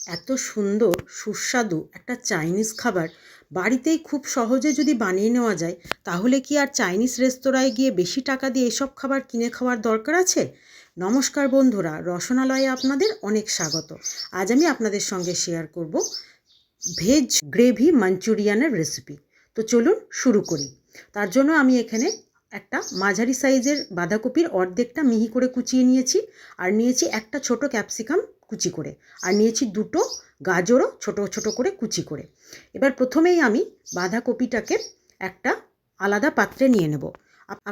এত সুন্দর সুস্বাদু একটা চাইনিজ খাবার বাড়িতেই খুব সহজে যদি বানিয়ে নেওয়া যায়, তাহলে কি আর চাইনিজ রেস্তোরাঁয় গিয়ে বেশি টাকা দিয়ে এসব খাবার কিনে খাওয়ার দরকার আছে? নমস্কার বন্ধুরা, রসনালয়ে আপনাদের অনেক স্বাগত। আজ আমি আপনাদের সঙ্গে শেয়ার করব ভেজ গ্রেভি মাঞ্চুরিয়ানের রেসিপি। তো চলুন শুরু করি। তার জন্য আমি এখানে একটা মাঝারি সাইজের বাঁধাকপির অর্ধেকটা মিহি করে কুচিয়ে নিয়েছি, আর নিয়েছি একটা ছোট ক্যাপসিকাম কুচি করে, আর নিয়েছি দুটো গাজরও ছোট ছোট করে কুচি করে। এবার প্রথমেই আমি বাঁধাকপিটাকে একটা আলাদা পাত্রে নিয়ে নেব।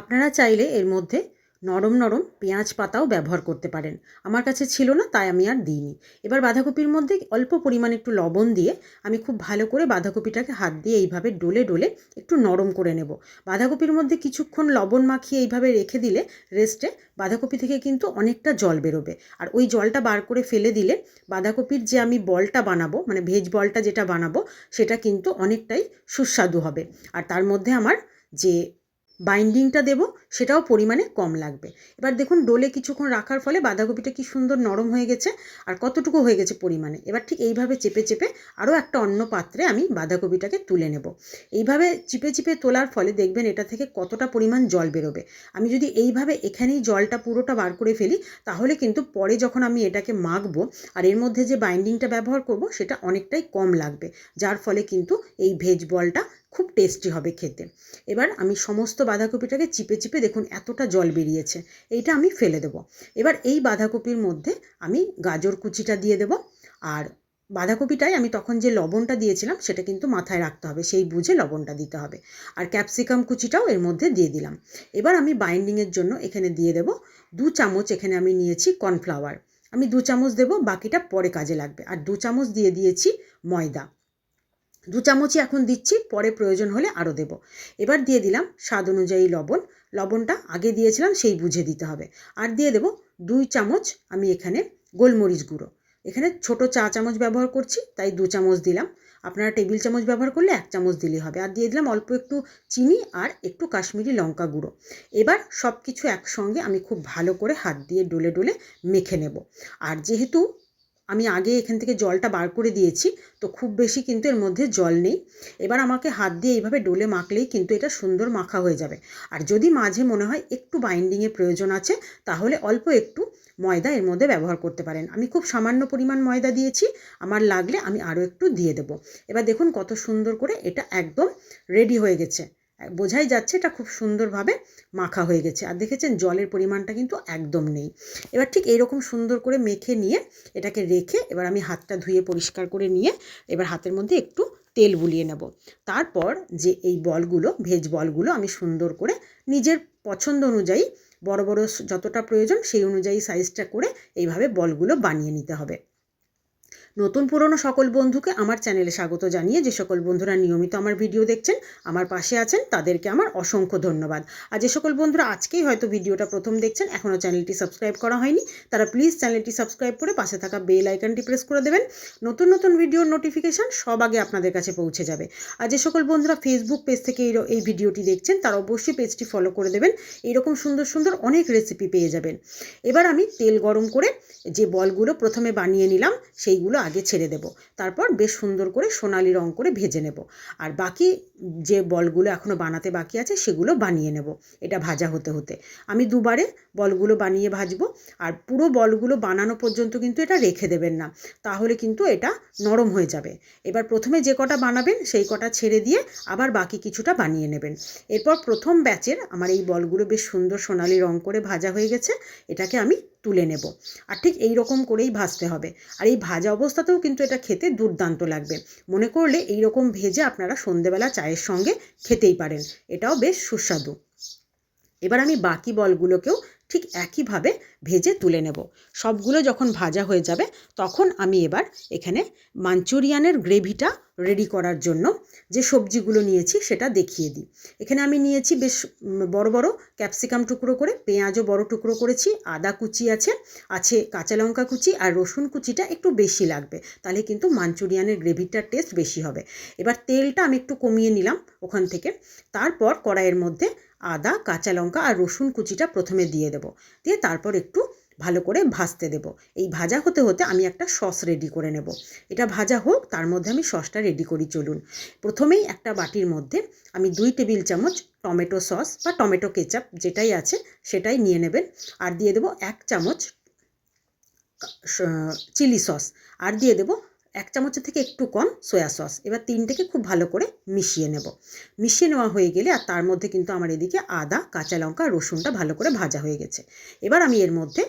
আপনারা চাইলে এর মধ্যে নরম নরম পেঁয়াজ পাতাও ব্যবহার করতে পারেন। আমার কাছে ছিল না, তাই আমি আর দিইনি। এবার বাঁধাকপির মধ্যে অল্প পরিমাণে একটু লবণ দিয়ে আমি খুব ভালো করে বাঁধাকপিটাকে হাত দিয়ে এইভাবে ডলে ডলে একটু নরম করে নেব। বাঁধাকপির মধ্যে কিছুক্ষণ লবণ মাখিয়ে এইভাবে রেখে দিলে রেস্টে বাঁধাকপি থেকে কিন্তু অনেকটা জল বেরোবে, আর ওই জলটা বার করে ফেলে দিলে বাঁধাকপির যে আমি বলটা বানাবো, মানে ভেজ বলটা যেটা বানাবো, সেটা কিন্তু অনেকটাই সুস্বাদু হবে। আর তার মধ্যে আমার যে বাইন্ডিংটা দেবো সেটাও পরিমাণে কম লাগবে। এবার দেখুন, ডোলে কিছুক্ষণ রাখার ফলে বাঁধাকপিটা কি সুন্দর নরম হয়ে গেছে, আর কতটুকু হয়ে গেছে পরিমাণে। এবার ঠিক এইভাবে চেপে চেপে আরও একটা অন্য পাত্রে আমি বাঁধাকপিটাকে তুলে নেব। এইভাবে চিপে চিপে তোলার ফলে দেখবেন এটা থেকে কতটা পরিমাণ জল বেরোবে। আমি যদি এইভাবে এখানেই জলটা পুরোটা বার করে ফেলি, তাহলে কিন্তু পরে যখন আমি এটাকে মাখবো আর এর মধ্যে যে বাইন্ডিংটা ব্যবহার করব সেটা অনেকটাই কম লাগবে, যার ফলে কিন্তু এই ভেজ বলটা খুব টেস্টি হবে খেতে। এবার আমি সমস্ত বাঁধাকপিটাকে চিপে চিপে দেখুন এতটা জল বেরিয়েছে, এইটা আমি ফেলে দেব। এবার এই বাঁধাকপির মধ্যে আমি গাজর কুচিটা দিয়ে দেব, আর বাঁধাকপিটায় আমি তখন যে লবণটা দিয়েছিলাম সেটা কিন্তু মাথায় রাখতে হবে, সেই বুঝে লবণটা দিতে হবে। আর ক্যাপসিকাম কুচিটাও এর মধ্যে দিয়ে দিলাম। এবার আমি বাইন্ডিংয়ের জন্য এখানে দিয়ে দেব 2 চামচ, এখানে আমি নিয়েছি কর্নফ্লাওয়ার। আমি 2 চামচ দেবো, বাকিটা পরে কাজে লাগবে। আর 2 চামচ দিয়ে দিয়েছি ময়দা। 2 চামচই এখন দিচ্ছি, পরে প্রয়োজন হলে আরও দেব। এবার দিয়ে দিলাম স্বাদ অনুযায়ী লবণ। লবণটা আগে দিয়েছিলাম সেই বুঝে দিতে হবে। আর দিয়ে দেব 2 চামচ আমি এখানে গোলমরিচ গুঁড়ো। এখানে ছোট চা চামচ ব্যবহার করছি, তাই 2 চামচ দিলাম। আপনারা টেবিল চামচ ব্যবহার করলে 1 চামচ দিলেই হবে। আর দিয়ে দিলাম অল্প একটু চিনি আর একটু কাশ্মীরি লঙ্কা গুঁড়ো। এবার সব কিছু একসঙ্গে আমি খুব ভালো করে হাত দিয়ে ডলে ডলে মেখে নেব। আর যেহেতু আমি আগে এখান থেকে জলটা বার করে দিয়েছি, তো খুব বেশি কিন্তু এর মধ্যে জল নেই। এবার আমাকে হাত দিয়ে এইভাবে ডলে মাখলেই কিন্তু এটা সুন্দর মাখা হয়ে যাবে। আর যদি মাঝে মনে হয় একটু বাইন্ডিংয়ের প্রয়োজন আছে, তাহলে অল্প একটু ময়দা এর মধ্যে ব্যবহার করতে পারেন। আমি খুব সামান্য পরিমাণ ময়দা দিয়েছি, আমার লাগলে আমি আরও একটু দিয়ে দেবো। এবার দেখুন কত সুন্দর করে এটা একদম রেডি হয়ে গেছে। বোঝাই যাচ্ছে এটা খুব সুন্দরভাবে মাখা হয়ে গেছে। আর দেখেছেন জলের পরিমাণটা কিন্তু একদম নেই। এবার ঠিক এইরকম সুন্দর করে মেখে নিয়ে এটাকে রেখে এবার আমি হাতটা ধুয়ে পরিষ্কার করে নিয়ে এবার হাতের মধ্যে একটু তেল বুলিয়ে নেব। তারপর যে এই বলগুলো, ভেজ বলগুলো আমি সুন্দর করে নিজের পছন্দ অনুযায়ী বড় বড় যতটা প্রয়োজন সেই অনুযায়ী সাইজটা করে এইভাবে বলগুলো বানিয়ে নিতে হবে। নতুন পুরনো সকল বন্ধুকে আমার চ্যানেলে স্বাগত জানিয়ে যে সকল বন্ধুরা নিয়মিত আমার ভিডিও দেখছেন, আমার পাশে আছেন, তাদেরকে আমার অসংখ্য ধন্যবাদ। আর যে সকল বন্ধুরা আজকেই হয়তো ভিডিওটা প্রথম দেখছেন, এখনও চ্যানেলটি সাবস্ক্রাইব করা হয়নি, তারা প্লিজ চ্যানেলটি সাবস্ক্রাইব করে পাশে থাকা বেল আইকনটি প্রেস করে দেবেন। নতুন নতুন ভিডিওর নোটিফিকেশান সব আগে আপনাদের কাছে পৌঁছে যাবে। আর যে সকল বন্ধুরা ফেসবুক পেজ থেকে এই ভিডিওটি দেখছেন, তারা অবশ্যই পেজটি ফলো করে দেবেন। এইরকম সুন্দর সুন্দর অনেক রেসিপি পেয়ে যাবেন। এবার আমি তেল গরম করে যে বলগুলো প্রথমে বানিয়ে নিলাম সেইগুলো আগে ছেড়ে দেব। তারপর বেশ সুন্দর করে সোনালি রং করে ভেজে নেব। আর বাকি যে বলগুলো এখনও বানাতে বাকি আছে সেগুলো বানিয়ে নেব। এটা ভাজা হতে হতে আমি দুবারে বলগুলো বানিয়ে ভাজবো। আর পুরো বলগুলো বানানো পর্যন্ত কিন্তু এটা রেখে দেবেন না, তাহলে কিন্তু এটা নরম হয়ে যাবে। এবার প্রথমে যে কটা বানাবেন সেই কটা ছেড়ে দিয়ে আবার বাকি কিছুটা বানিয়ে নেবেন। এরপর প্রথম ব্যাচের আমার এই বলগুলো বেশ সুন্দর সোনালি রং করে ভাজা হয়ে গেছে, এটাকে আমি তুলে নেব। আর ঠিক এই রকম করেই ভাজতে হবে। আর এই ভাজা অবস্থাতেও কিন্তু এটা খেতে দুর্দান্ত লাগবে। মনে করলে এই রকম ভেজে আপনারা সন্ধেবেলা চায়ের সঙ্গে খেতেই পারেন, এটাও বেশ সুস্বাদু। এবার আমি বাকি বলগুলোকেও ঠিক একইভাবে ভেজে তুলে নেব। সবগুলো যখন ভাজা হয়ে যাবে তখন আমি এবার এখানে মাঞ্চুরিয়ানের গ্রেভিটা রেডি করার জন্য যে সবজিগুলো নিয়েছি সেটা দেখিয়ে দিই। এখানে আমি নিয়েছি বেশ বড় বড় ক্যাপসিকাম টুকরো করে, পেঁয়াজও বড় টুকরো করেছি, আদা কুচি আছে কাঁচা লঙ্কা কুচি, আর রসুন কুচিটা একটু বেশি লাগবে, তাহলে কিন্তু মাঞ্চুরিয়ানের গ্রেভিটার টেস্ট বেশি হবে। এবার তেলটা আমি একটু কমিয়ে নিলাম ওখান থেকে। তারপর কড়াইয়ের মধ্যে আদা, কাঁচা লঙ্কা আর রসুন কুচিটা প্রথমে দিয়ে দেব, দিয়ে তারপর একটু ভালো করে ভাজতে দেব। এই ভাজা হতে হতে আমি একটা সস রেডি করে নেব। এটা ভাজা হোক, তার মধ্যে আমি সসটা রেডি করি চলুন। প্রথমেই একটা বাটির মধ্যে আমি 2 টেবিল চামচ টমেটো সস বা টমেটো কেচাপ যেটাই আছে সেটাই নিয়ে নেবেন। আর দিয়ে দেবো 1 চামচ চিলি সস, আর দিয়ে দেবো 1 চামচের থেকে একটু কম সয়া সস। এবার তিনটেকে খুব ভালো করে মিশিয়ে নেব। মিশিয়ে নেওয়া হয়ে গেলে, আর তার মধ্যে কিন্তু আমার এদিকে আদা, কাঁচা লঙ্কা, রসুনটা ভালো করে ভাজা হয়ে গেছে। এবার আমি এর মধ্যে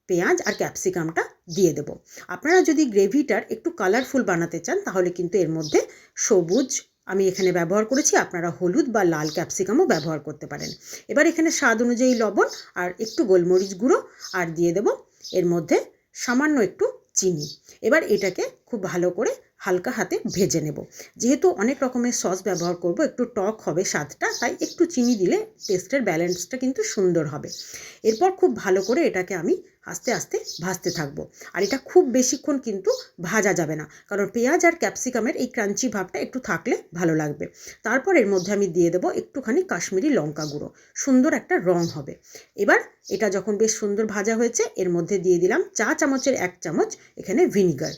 পেঁয়াজ আর ক্যাপসিকামটা দিয়ে দেব। আপনারা যদি গ্রেভিটার একটু কালারফুল বানাতে চান তাহলে কিন্তু এর মধ্যে সবুজ আমি এখানে ব্যবহার করেছি, আপনারা হলুদ বা লাল ক্যাপসিকামও ব্যবহার করতে পারেন। এবার এখানে স্বাদ অনুযায়ী লবণ আর একটু গোলমরিচ গুঁড়ো আর দিয়ে দেব এর মধ্যে সামান্য একটু চিনি। এবার এটাকে খুব ভালো করে হালকা হাতে ভেজে নেব। যেহেতু অনেক রকমের সস ব্যবহার করব, একটু টক হবে স্বাদটা, তাই একটু চিনি দিলে টেস্টের ব্যালেন্সটা কিন্তু সুন্দর হবে। এরপর খুব ভালো করে এটাকে আমি আস্তে আস্তে ভাজতে থাকবো। আর এটা খুব বেশিক্ষণ কিন্তু ভাজা যাবে না, কারণ পেঁয়াজ আর ক্যাপসিকামের এই ক্রাঞ্চি ভাবটা একটু থাকলে ভালো লাগবে। তারপর এর মধ্যে আমি দিয়ে দেবো একটুখানি কাশ্মীরি লঙ্কা গুঁড়ো, সুন্দর একটা রং হবে। এবার এটা যখন বেশ সুন্দর ভাজা হয়েছে, এর মধ্যে দিয়ে দিলাম চা চামচের 1 চামচ এখানে ভিনিগার।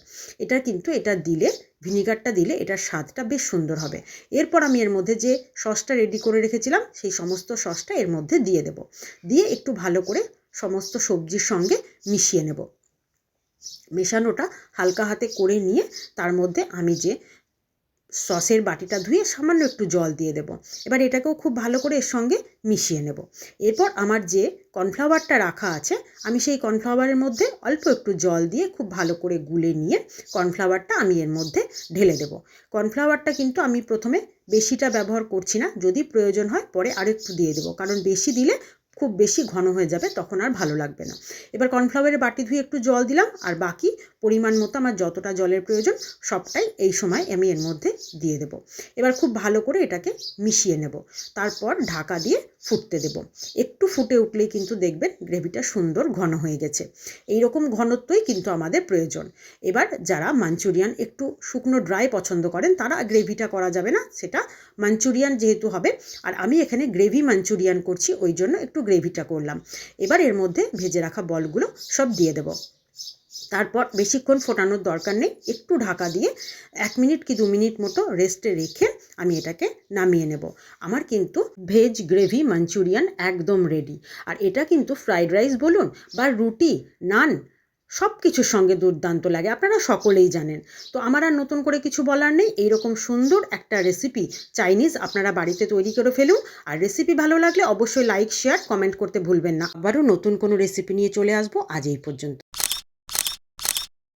এটা দিলে, ভিনিগারটা দিলে এটার স্বাদটা বেশ সুন্দর হবে। এরপর আমি এর মধ্যে যে সসটা রেডি করে রেখেছিলাম সেই সমস্ত সসটা এর মধ্যে দিয়ে দেব। দিয়ে একটু ভালো করে সমস্ত সবজির সঙ্গে মিশিয়ে নেব। মেশানোটা হালকা হাতে করে নিয়ে তার মধ্যে আমি যে সসের বাটিটা ধুয়ে সামান্য একটু জল দিয়ে দেব। এবার এটাকেও খুব ভালো করে এর সঙ্গে মিশিয়ে নেব। এরপর আমার যে কর্নফ্লাওয়ারটা রাখা আছে, আমি সেই কর্নফ্লাওয়ারের মধ্যে অল্প একটু জল দিয়ে খুব ভালো করে গুলে নিয়ে কর্নফ্লাওয়ারটা আমি এর মধ্যে ঢেলে দেব। কর্নফ্লাওয়ারটা কিন্তু আমি প্রথমে বেশিটা ব্যবহার করছি না, যদি প্রয়োজন হয় পরে আরেকটু দিয়ে দেবো, কারণ বেশি দিলে খুব বেশি ঘন হয়ে যাবে, তখন আর ভালো লাগবে না। এবার কর্নফ্লাওয়ারের বাটি ধুয়ে একটু জল দিলাম, আর বাকি পরিমাণ মতো আমার যতটা জলের প্রয়োজন সবটাই এই সময় আমি এর মধ্যে দিয়ে দেব। এবার খুব ভালো করে এটাকে মিশিয়ে নেব। তারপর ঢাকা দিয়ে ফুটতে দেব। একটু ফুটে উঠলেই কিন্তু দেখবেন গ্রেভিটা সুন্দর ঘন হয়ে গেছে। এই রকম ঘনত্বই কিন্তু আমাদের প্রয়োজন। এবার যারা মাঞ্চুরিয়ান একটু শুকনো ড্রাই পছন্দ করেন তারা গ্রেভিটা করা যাবে না, সেটা মাঞ্চুরিয়ান যেহেতু হবে, আর আমি এখানে গ্রেভি মাঞ্চুরিয়ান করছি, ওই জন্য একটু গ্রেভিটা করলাম। এবার এর মধ্যে ভেজে রাখা বলগুলো সব দিয়ে দেব। তারপর বেশিক্ষণ ফোটানোর দরকার নেই, একটু ঢাকা দিয়ে 1 মিনিট কি 2 মিনিট মতো রেস্টে রেখে আমি এটাকে নামিয়ে নেব। আমার কিন্তু ভেজ গ্রেভি মাঞ্চুরিয়ান একদম রেডি। আর এটা কিন্তু ফ্রাইড রাইস বলুন বা রুটি, নান, সব কিছুর সঙ্গে দুর্দান্ত লাগে, আপনারা সকলেই জানেন। তো আমার আর নতুন করে কিছু বলার নেই। এইরকম সুন্দর একটা রেসিপি চাইনিজ আপনারা বাড়িতে তৈরি করে ফেলুন। আর রেসিপি ভালো লাগলে অবশ্যই লাইক, শেয়ার, কমেন্ট করতে ভুলবেন না। আবারও নতুন কোনো রেসিপি নিয়ে চলে আসবো। আজ এই পর্যন্ত।